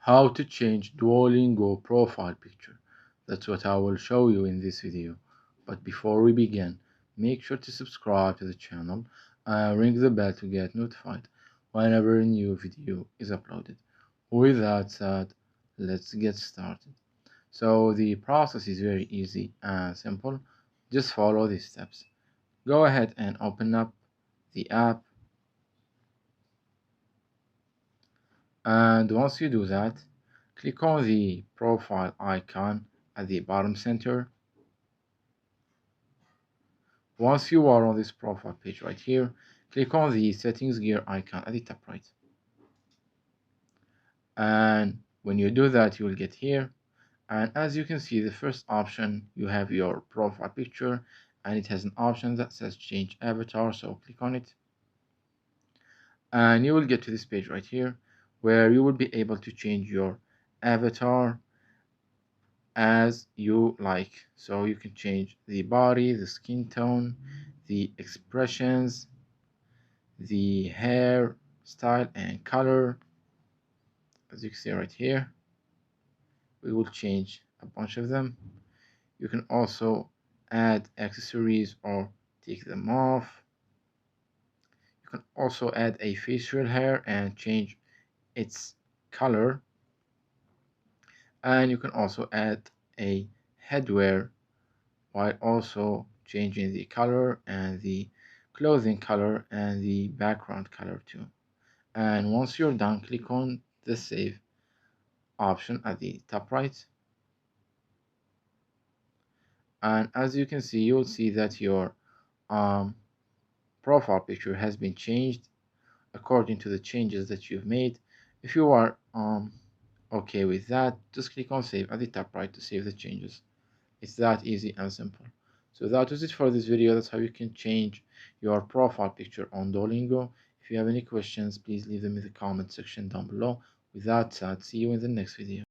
How to change Duolingo profile picture. That's what I will show you in this video. But before we begin, make sure to subscribe to the channel and ring the bell to get notified whenever a new video is uploaded. With that said, let's get started. So the process is very easy and simple. Just follow these steps. Go ahead and open up the app, and once you do that, click on the profile icon at the bottom center. Once you are on this profile page right here, click on the settings gear icon at the top right. And when you do that, you will get here. And as you can see, the first option, you have your profile picture, and it has an option that says change avatar. So click on it. And you will get to this page right here, where you will be able to change your avatar as you like. So you can change the body, the skin tone, the expressions, the hair style and color. As you can see right here, we will change a bunch of them. You can also add accessories or take them off. You can also add a facial hair and change its color, and you can also add a headwear while also changing the color and the clothing color and the background color too. And once you're done, click on the save option at the top right, and as you can see, you'll see that your um, profile picture has been changed according to the changes that you've made. If you are okay with that, just click on save at the top right to save the changes. It's that easy and simple. So that was it for this video. That's how you can change your profile picture on Duolingo. If you have any questions, please leave them in the comment section down below. With that said, see you in the next video.